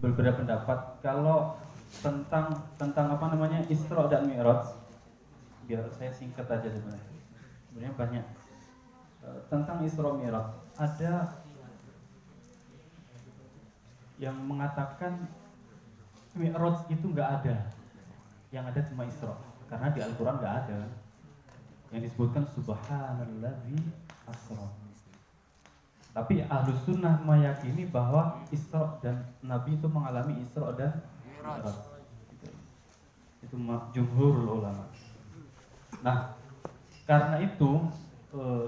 berbeda pendapat kalau tentang apa namanya Isra dan Mi'raj. Biar saya singkat aja sebenarnya banyak tentang Isra Mi'raj. Ada yang mengatakan Mi'raj itu nggak ada, yang ada cuma Isra, karena di Al-Quran nggak ada yang disebutkan Subhanalladzi asra. Tapi Ahlus Sunnah meyakini bahwa Isra dan Nabi itu mengalami Isra dan Mi'raj. Itu jumhurul ulama. Nah, karena itu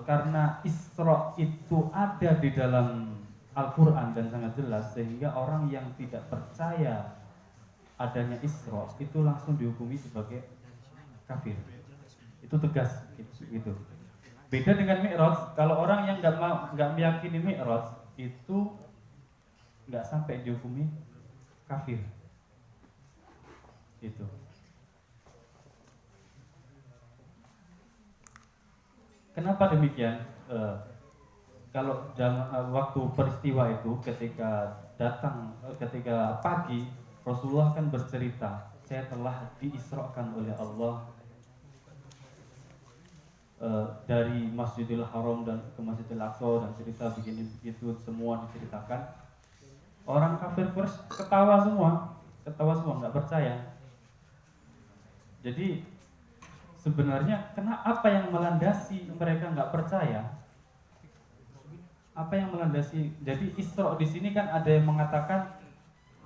karena Isra itu ada di dalam Al-Quran dan sangat jelas, sehingga orang yang tidak percaya adanya Isra itu langsung dihukumi sebagai kafir. Itu tegas gitu. Beda dengan Mi'raj, kalau orang yang nggak meyakini Mi'raj itu nggak sampai dihukumi kafir. Itu. Kenapa demikian? Kalau waktu peristiwa itu ketika pagi, Rasulullah kan bercerita, saya telah diisrakan oleh Allah dari Masjidil Haram dan ke Masjidil Aqsa, dan cerita begini begitu semua diceritakan. Orang kafir Quraisy ketawa semua, nggak percaya. Jadi sebenarnya apa yang melandasi mereka nggak percaya? Apa yang melandasi? Jadi Isra di sini kan ada yang mengatakan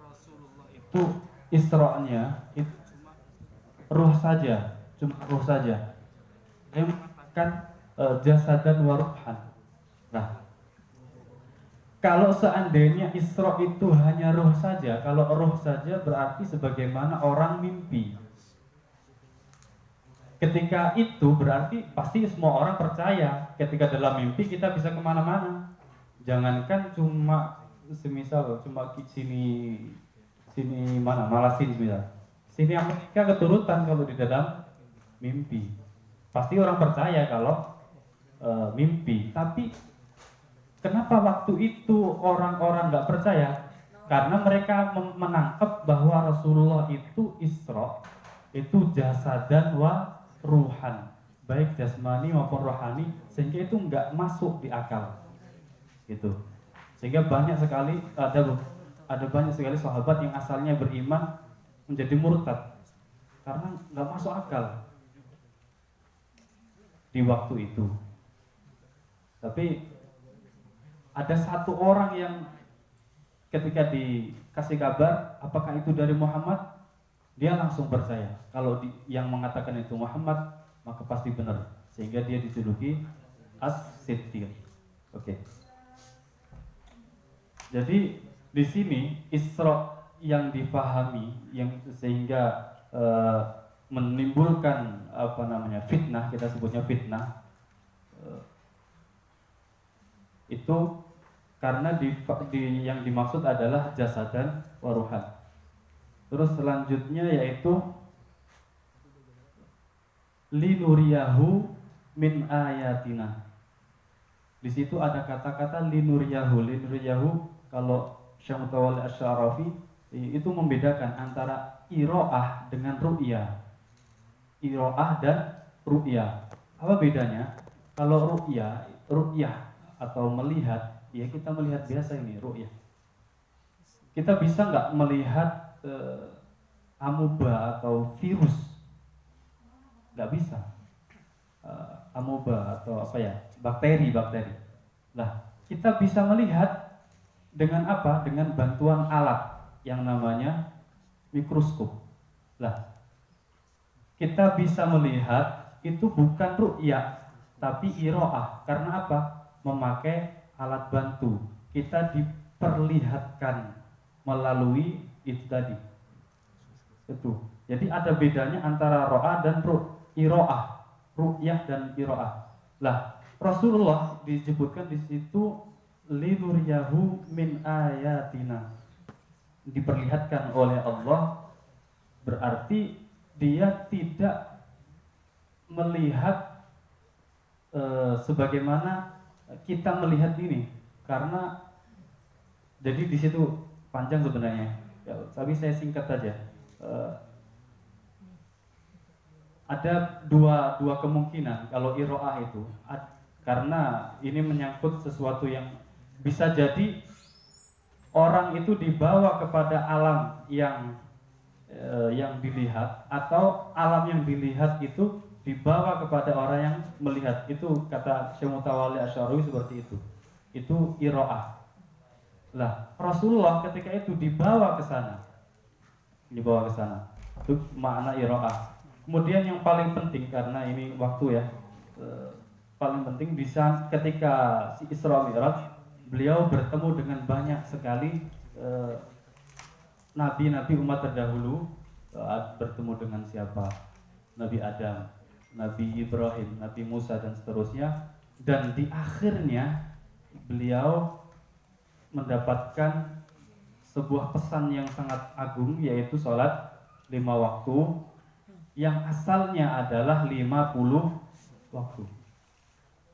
Rasulullah itu Isra-nya itu ruh saja, cuma ruh saja. Yang mengatakan jasad dan waruhan. Nah, kalau seandainya Isra itu hanya ruh saja, kalau ruh saja berarti sebagaimana orang mimpi. Ketika itu berarti pasti semua orang percaya ketika dalam mimpi kita bisa kemana-mana. Jangankan cuma semisal cuma sini mana Malasin semisal. Sini Amerika keturutan kalau di dalam mimpi. Pasti orang percaya kalau mimpi. Tapi kenapa waktu itu orang-orang nggak percaya? Karena mereka menangkap bahwa Rasulullah itu Isra itu jasadan wa ruhan, baik jasmani maupun rohani, sehingga itu nggak masuk di akal, gitu. Sehingga banyak sekali ada banyak sekali sahabat yang asalnya beriman menjadi murtad karena nggak masuk akal di waktu itu. Tapi ada satu orang yang ketika dikasih kabar apakah itu dari Muhammad, dia langsung percaya. Kalau yang mengatakan itu Muhammad, maka pasti benar. Sehingga dia dijuluki As-Siddiq. Oke. Jadi di sini Isra yang difahami, yang sehingga menimbulkan fitnah, kita sebutnya fitnah, itu karena yang dimaksud adalah jasadan wa ruhan. Terus selanjutnya yaitu linuriyahu min ayatina. Di situ ada kata-kata linuriyahu. Linuriyahu kalau Syekh Mutawalli Asy-Syarafi itu membedakan antara iro'ah dengan ru'yah. Iro'ah dan ru'yah. Apa bedanya? Kalau ru'yah atau melihat, ya kita melihat biasa ini ru'yah. Kita bisa nggak melihat amoeba atau virus? Nggak bisa. Amoeba atau bakteri. Nah, kita bisa melihat dengan apa? Dengan bantuan alat yang namanya mikroskop. Nah, kita bisa melihat itu bukan ru'yah tapi iro'ah. Karena apa? Memakai alat bantu. Kita diperlihatkan melalui itu tadi. Itu. Jadi ada bedanya antara ro'ah dan iro'ah. Ru'yah dan iro'ah. Lah, Rasulullah disebutkan di situ linuriyahu min ayatina. Diperlihatkan oleh Allah, berarti dia tidak melihat sebagaimana kita melihat ini. Karena jadi di situ panjang sebenarnya. Ya, tapi saya singkat saja. Ada dua kemungkinan kalau iro'ah itu, karena ini menyangkut sesuatu yang bisa jadi orang itu dibawa kepada alam yang dilihat, atau alam yang dilihat itu dibawa kepada orang yang melihat. Itu kata Syekh Mutawalli Asy'ari seperti itu. Itu iro'ah. Lah, Rasulullah ketika itu dibawa ke sana. Itu makna iro'ah. Kemudian yang paling penting, karena ini waktu ya, paling penting bisa ketika si Isra Mi'raj, beliau bertemu dengan banyak sekali nabi-nabi umat terdahulu. Bertemu dengan siapa? Nabi Adam, Nabi Ibrahim, Nabi Musa, dan seterusnya. Dan di akhirnya beliau mendapatkan sebuah pesan yang sangat agung, yaitu sholat 5 waktu, yang asalnya adalah 50 waktu.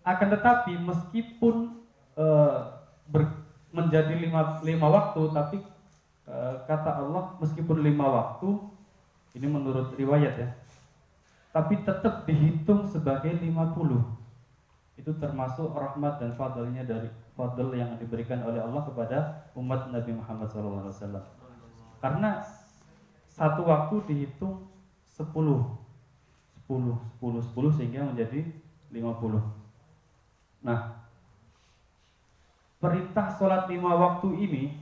Akan tetapi meskipun menjadi 5 waktu, tapi kata Allah meskipun 5 waktu, ini menurut riwayat ya, tapi tetap dihitung sebagai 50. Itu termasuk rahmat dan fadlnya dari fadl yang diberikan oleh Allah kepada umat Nabi Muhammad SAW. Karena satu waktu dihitung 10 sehingga menjadi 50. Nah, perintah sholat 5 waktu ini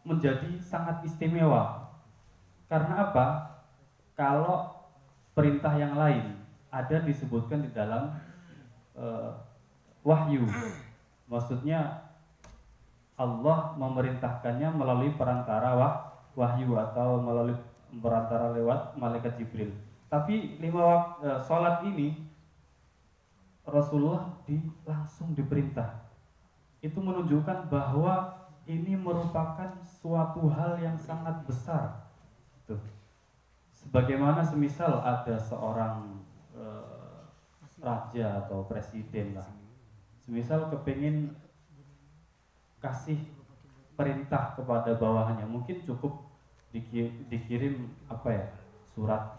menjadi sangat istimewa. Karena apa? Kalau perintah yang lain ada disebutkan di dalam wahyu, maksudnya Allah memerintahkannya melalui perantara wahyu atau melalui perantara lewat malaikat Jibril. Tapi 5 waktu sholat ini Rasulullah langsung diperintah. Itu menunjukkan bahwa ini merupakan suatu hal yang sangat besar. Tuh. Sebagaimana semisal ada seorang raja atau presiden lah, semisal kepingin kasih perintah kepada bawahannya, mungkin cukup dikirim surat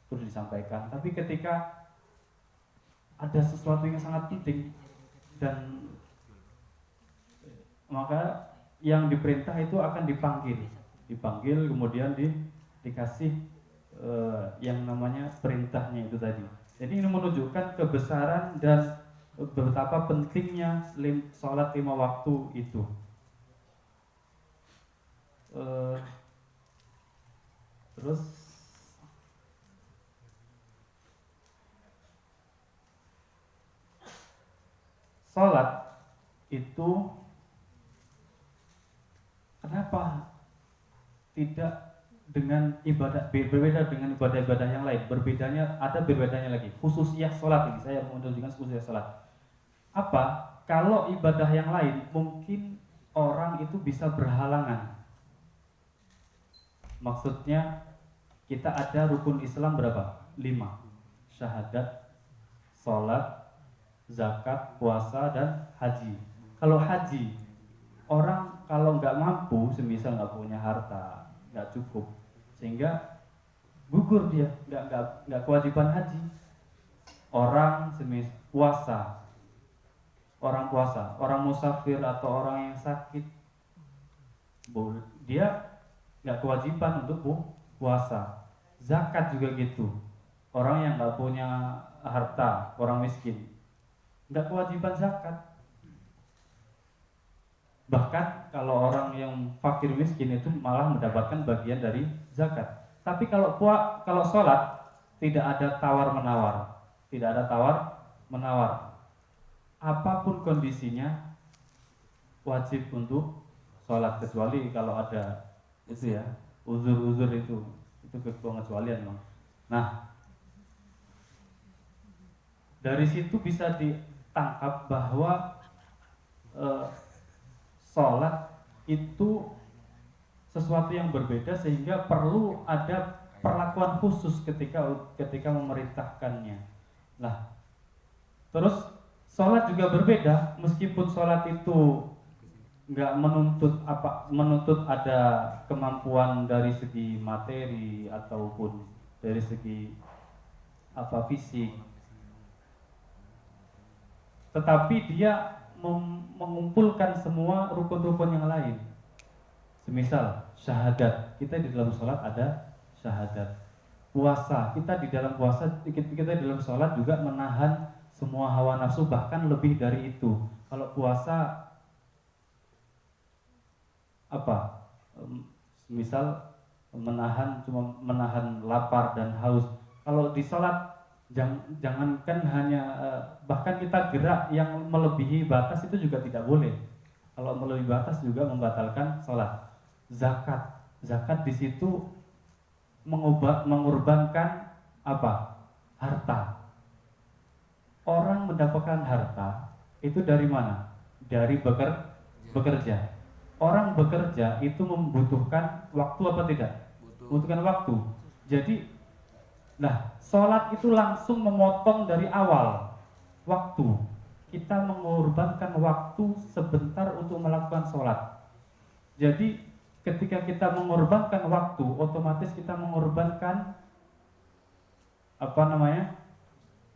terus disampaikan. Tapi ketika ada sesuatu yang sangat penting, dan maka yang diperintah itu akan dipanggil kemudian dikasih yang namanya perintahnya itu tadi. Jadi ini menunjukkan kebesaran dan betapa pentingnya sholat 5 waktu itu. Terus sholat itu kenapa tidak dengan ibadah, berbeda dengan ibadah-ibadah yang lain? Berbedanya lagi. Khususiyah sholat ini, saya mau menunjukkan khususiyah sholat. Apa? Kalau ibadah yang lain mungkin orang itu bisa berhalangan. Maksudnya kita ada rukun Islam berapa? 5. Syahadat, sholat, zakat, puasa, dan haji. Kalau haji, orang kalau nggak mampu, semisal nggak punya harta, nggak cukup, sehingga gugur dia, nggak kewajiban haji. Orang semisal puasa, orang musafir atau orang yang sakit, dia nggak kewajiban untuk puasa. Zakat juga gitu, orang yang nggak punya harta, orang miskin, nggak kewajiban zakat. Bahkan kalau orang yang fakir miskin itu malah mendapatkan bagian dari zakat. Tapi kalau sholat tidak ada tawar menawar. Apapun kondisinya wajib untuk sholat, kecuali kalau ada itu ya, uzur itu pengecualian. Nah, dari situ bisa ditangkap bahwa sholat itu sesuatu yang berbeda, sehingga perlu ada perlakuan khusus ketika memerintahkannya. Nah, terus sholat juga berbeda, meskipun sholat itu nggak menuntut ada kemampuan dari segi materi ataupun dari segi fisik, tetapi dia mengumpulkan semua rukun-rukun yang lain. Semisal syahadat, kita di dalam sholat ada syahadat. Puasa, kita di dalam sholat juga menahan semua hawa nafsu, bahkan lebih dari itu. Kalau puasa misal cuma menahan lapar dan haus. Kalau di sholat jangankan hanya bahkan kita gerak yang melebihi batas itu juga tidak boleh. Kalau melebihi batas juga membatalkan sholat. Zakat di situ mengorbankan harta. Orang mendapatkan harta itu dari mana? Dari bekerja. Orang bekerja itu membutuhkan waktu apa tidak? Membutuhkan waktu. Jadi, sholat itu langsung memotong dari awal waktu. Kita mengorbankan waktu sebentar untuk melakukan sholat. Jadi, ketika kita mengorbankan waktu, otomatis kita mengorbankan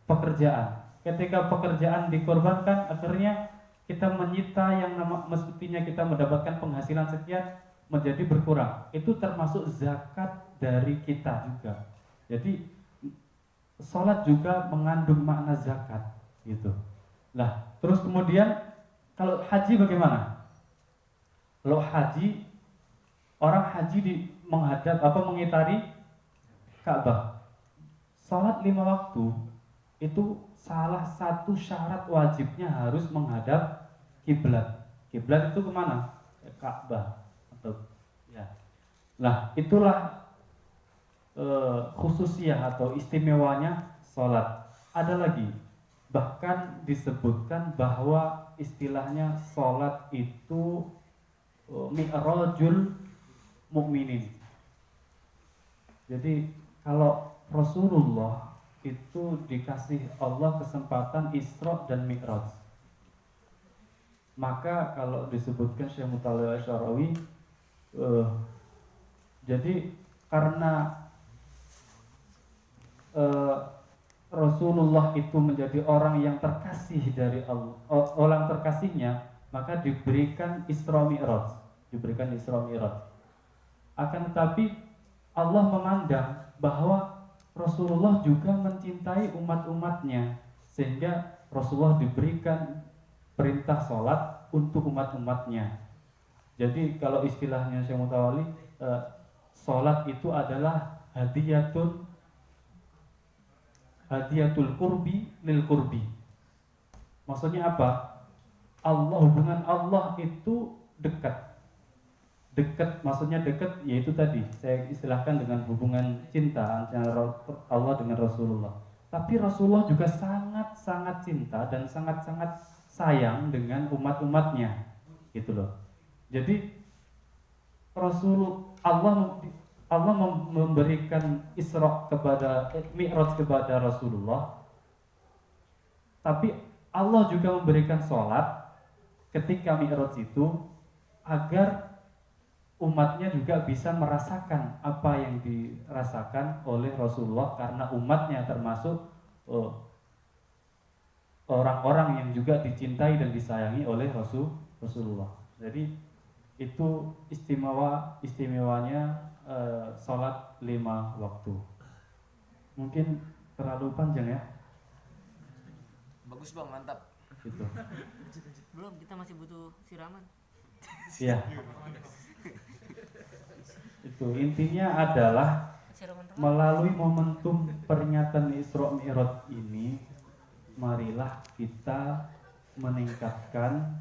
pekerjaan. Ketika pekerjaan dikorbankan, akhirnya kita menyita yang mestinya kita mendapatkan penghasilan sekian menjadi berkurang. Itu termasuk zakat dari kita juga. Jadi sholat juga mengandung makna zakat, gitu. Terus kemudian kalau haji bagaimana? Kalau haji, orang haji mengitari Ka'bah. Sholat 5 waktu itu salah satu syarat wajibnya harus menghadap kiblat. Kiblat itu kemana? Ka'bah. Itulah khususiyah atau istimewanya sholat. Ada lagi, bahkan disebutkan bahwa istilahnya sholat itu mi'rajul mukminin. Jadi kalau Rasulullah itu dikasih Allah kesempatan Isra dan Mi'raj, maka kalau disebutkan Syekh Mutawalli Asy'arawi, jadi karena Rasulullah itu menjadi orang yang terkasih dari Allah, orang terkasihnya, maka diberikan Isra Mi'raj, Akan tetapi Allah memandang bahwa Rasulullah juga mencintai umat-umatnya, sehingga Rasulullah diberikan perintah sholat untuk umat-umatnya. Jadi kalau istilahnya Syekh Mutawalli, sholat itu adalah hadiyatul qurbi lil qurbi. Maksudnya apa? Hubungan Allah itu dekat, maksudnya dekat, yaitu tadi saya istilahkan dengan hubungan cinta antara Allah dengan Rasulullah. Tapi Rasulullah juga sangat-sangat cinta dan sangat-sangat sayang dengan umat-umatnya, gitu loh. Jadi Allah memberikan Mi'raj kepada Rasulullah, tapi Allah juga memberikan sholat ketika Mi'raj itu agar umatnya juga bisa merasakan apa yang dirasakan oleh Rasulullah, karena umatnya termasuk orang-orang yang juga dicintai dan disayangi oleh Rasulullah. Jadi itu istimewanya sholat 5 waktu. Mungkin terlalu panjang ya. Bagus bang, mantap. Gitu. Belum, kita masih butuh siraman. Iya. Itu intinya adalah melalui momentum peringatan Isra Mi'raj ini, marilah kita meningkatkan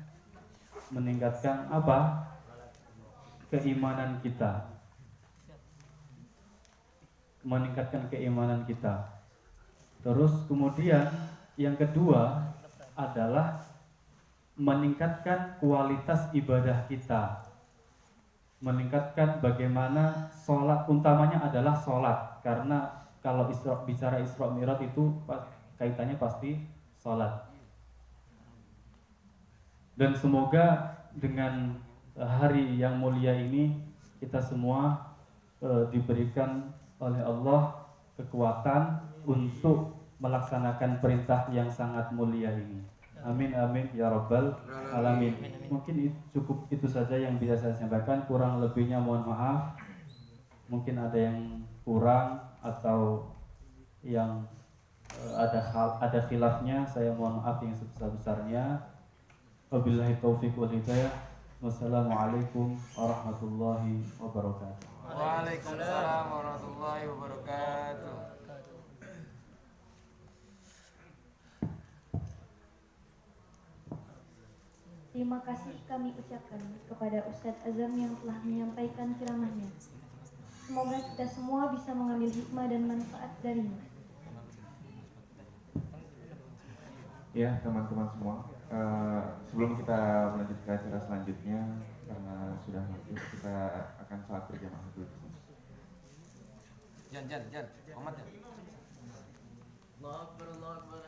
apa? Keimanan kita. Meningkatkan keimanan kita. Terus kemudian yang kedua adalah meningkatkan kualitas ibadah kita. Meningkatkan bagaimana sholat, utamanya adalah sholat, karena kalau bicara Isra Mi'raj itu kaitannya pasti sholat. Dan semoga dengan hari yang mulia ini kita semua diberikan oleh Allah kekuatan untuk melaksanakan perintah yang sangat mulia ini. Amin amin ya rabbal alamin. Mungkin cukup itu saja yang bisa saya sampaikan. Kurang lebihnya mohon maaf. Mungkin ada yang kurang atau yang ada khilafnya, saya mohon maaf yang sebesar-besarnya. Wabillahi taufiq wal hidayah. Wassalamualaikum warahmatullahi wabarakatuh. Waalaikumsalam warahmatullahi wabarakatuh. Terima kasih kami ucapkan kepada Ustadz Azam yang telah menyampaikan ceramahnya. Semoga kita semua bisa mengambil hikmah dan manfaat darinya. Ya teman-teman semua, sebelum kita melanjutkan acara selanjutnya, karena sudah maghrib, kita akan salat berjamaah dulu. Jan, komat ya. Allahu Akbar, Allahu Akbar.